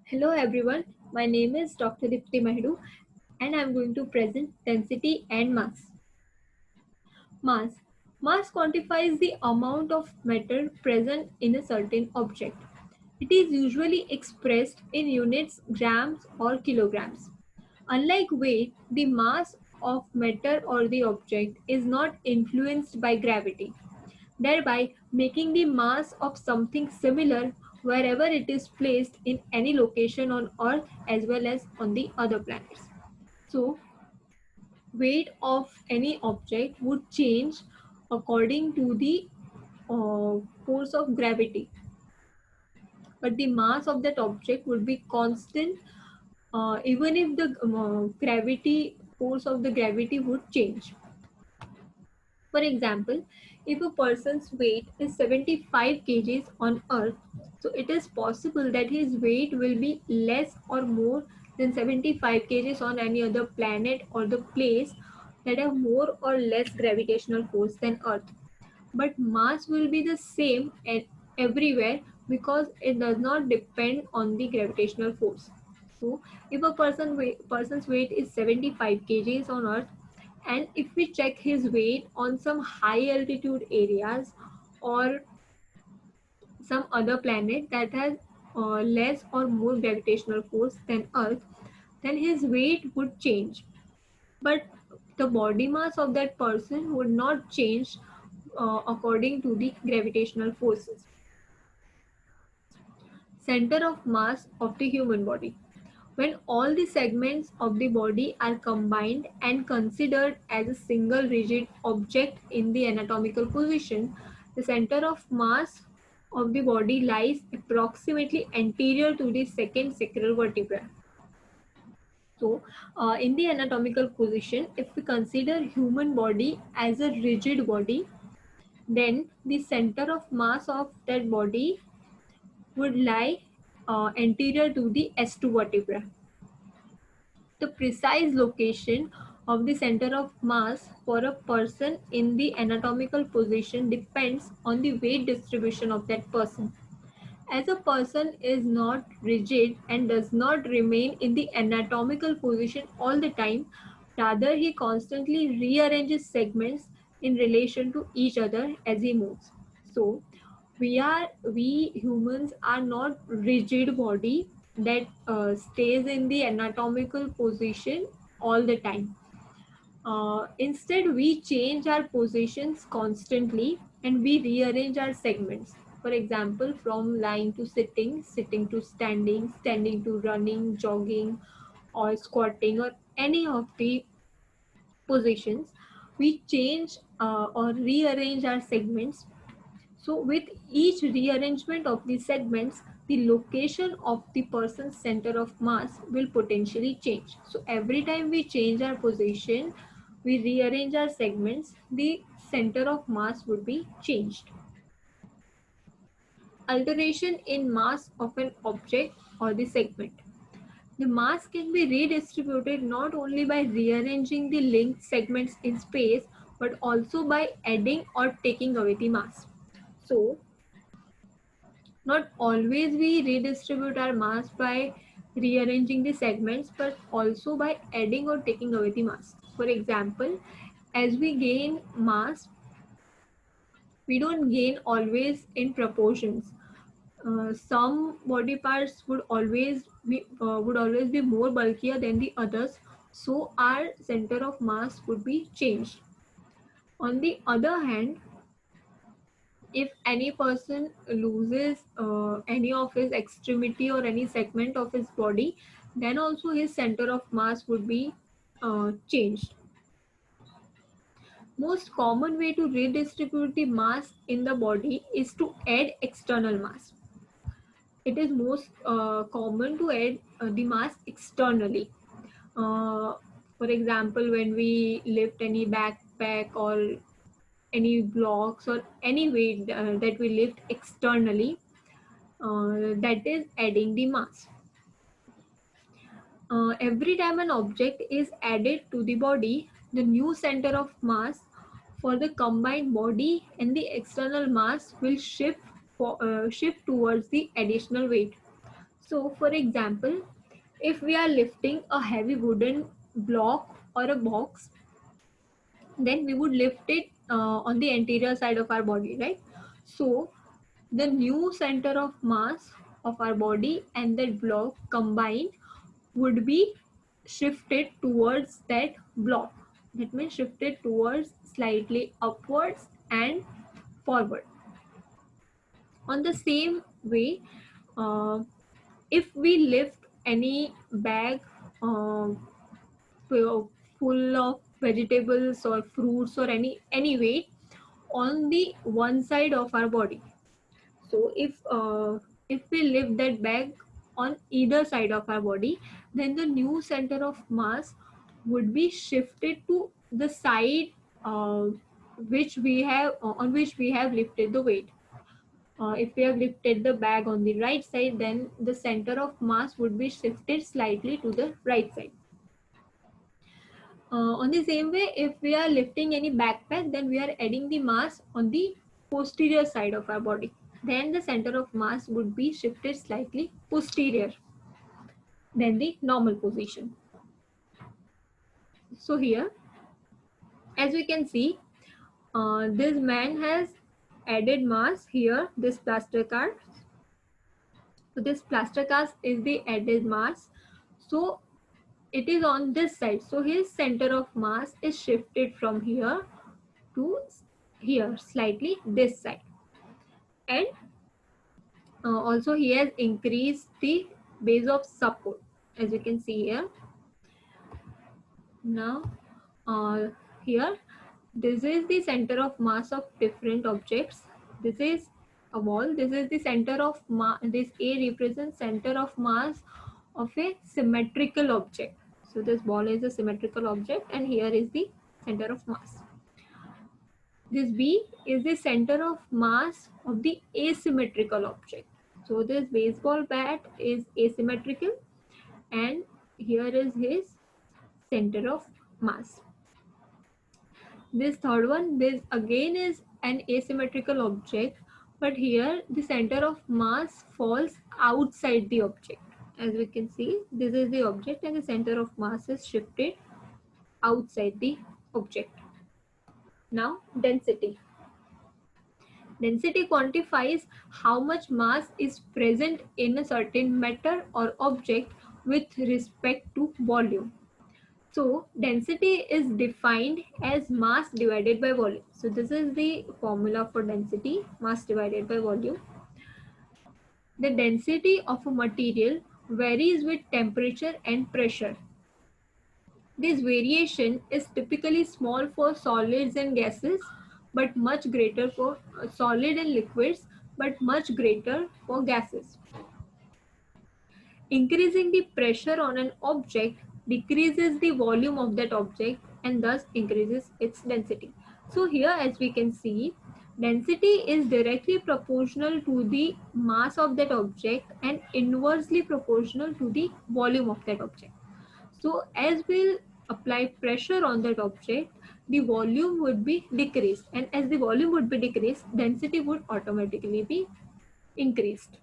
Hello everyone, my name is Dr. Dipti Mahdu and I am going to present density and mass. Mass. Mass quantifies the amount of matter present in a certain object. It is usually expressed in units, grams or kilograms. Unlike weight, the mass of matter or the object is not influenced by gravity, thereby making the mass of something similar wherever it is placed in any location on Earth as well as on the other planets. So, weight of any object would change according to the force of gravity, but the mass of that object would be constant even if the gravity force of the gravity would change. For example, if a person's weight is 75 kgs on Earth, so it is possible that his weight will be less or more than 75 kgs on any other planet or the place that have more or less gravitational force than Earth. But mass will be the same everywhere because it does not depend on the gravitational force. So, if a person's weight is 75 kgs on Earth, and if we check his weight on some high altitude areas or some other planet that has less or more gravitational force than Earth, then his weight would change. But the body mass of that person would not change according to the gravitational forces. Center of mass of the human body. When all the segments of the body are combined and considered as a single rigid object in the anatomical position, the center of mass of the body lies approximately anterior to the second sacral vertebra. So, in the anatomical position, if we consider human body as a rigid body, then the center of mass of that body would lie anterior to the S2 vertebra. The precise location of the center of mass for a person in the anatomical position depends on the weight distribution of that person. As a person is not rigid and does not remain in the anatomical position all the time, rather he constantly rearranges segments in relation to each other as he moves. So we humans are not rigid body that stays in the anatomical position all the time. Instead, we change our positions constantly and we rearrange our segments. For example, from lying to sitting, sitting to standing, standing to running, jogging, or squatting, or any of the positions, we change or rearrange our segments. So, with each rearrangement of the segments, the location of the person's center of mass will potentially change. So, every time we change our position, we rearrange our segments, the center of mass would be changed. Alteration in mass of an object or the segment. The mass can be redistributed not only by rearranging the linked segments in space, but also by adding or taking away the mass. So, not always we redistribute our mass by rearranging the segments, but also by adding or taking away the mass. For example, as we gain mass, we don't gain always in proportions. Some body parts would always be more bulkier than the others, so our center of mass would be changed. On the other hand, if any person loses any of his extremity or any segment of his body, then also his center of mass would be changed. Most common way to redistribute the mass in the body is to add external mass. It is most common to add the mass externally. Uh, for example, when we lift any backpack or any blocks or any weight that we lift externally, that is adding the mass. Every time an object is added to the body, the new center of mass for the combined body and the external mass will shift towards the additional weight. So for example, if we are lifting a heavy wooden block or a box, then we would lift it on the anterior side of our body, right? So the new center of mass of our body and that block combined would be shifted towards that block. That means shifted towards slightly upwards and forward. On the same way, uh, if we lift any bag uh, full of vegetables or fruits or any weight on the one side of our body, so if we lift that bag on either side of our body, then the new center of mass would be shifted to the side uh, which we have on which we have lifted the weight. If we have lifted the bag on the right side, then the center of mass would be shifted slightly to the right side. On the same way, if we are lifting any backpack, then we are adding the mass on the posterior side of our body. Then the center of mass would be shifted slightly posterior than the normal position. So here, as we can see, this man has added mass here, this plaster cast. So this plaster cast is the added mass. So it is on this side. So his center of mass is shifted from here to here, slightly this side. And also he has increased the base of support, as you can see here. Now here, this is the center of mass of different objects. This is a wall. This is the center of mass. This A represents center of mass of a symmetrical object. So this ball is a symmetrical object, and here is the center of mass. This B is the center of mass of the asymmetrical object. So this baseball bat is asymmetrical, and here is his center of mass. This third one, this again is an asymmetrical object, but here the center of mass falls outside the object. As we can see, this is the object and the center of mass is shifted outside the object. Now, density. Density quantifies how much mass is present in a certain matter or object with respect to volume. So density is defined as mass divided by volume. So this is the formula for density, mass divided by volume. The density of a material varies with temperature and pressure. This variation is typically small for solids and gases, but much greater for solid and liquids, but much greater for gases. Increasing the pressure on an object decreases the volume of that object and thus increases its density. So here, as we can see, density is directly proportional to the mass of that object and inversely proportional to the volume of that object. So as we'll apply pressure on that object, the volume would be decreased, and as the volume would be decreased, density would automatically be increased.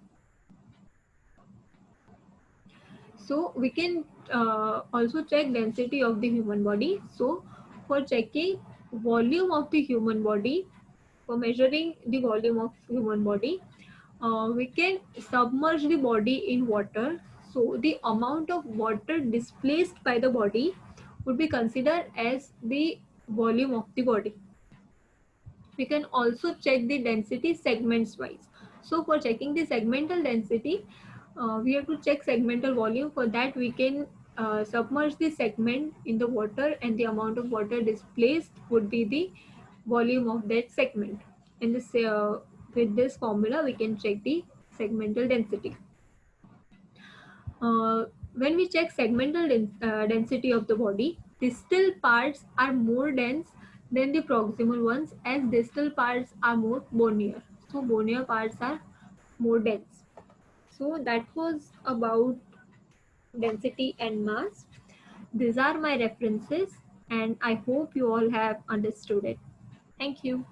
So we can also check density of the human body. So for checking volume of the human body, for measuring the volume of human body, we can submerge the body in water. So the amount of water displaced by the body would be considered as the volume of the body. We can also check the density segments wise. So for checking the segmental density, we have to check segmental volume. For that, we can submerge the segment in the water, and the amount of water displaced would be the volume of that segment. And this, with this formula, we can check the segmental density. When we check segmental density of the body, distal parts are more dense than the proximal ones, as distal parts are more bonier. So bonier parts are more dense. So that was about density and mass. These are my references, and I hope you all have understood it. Thank you.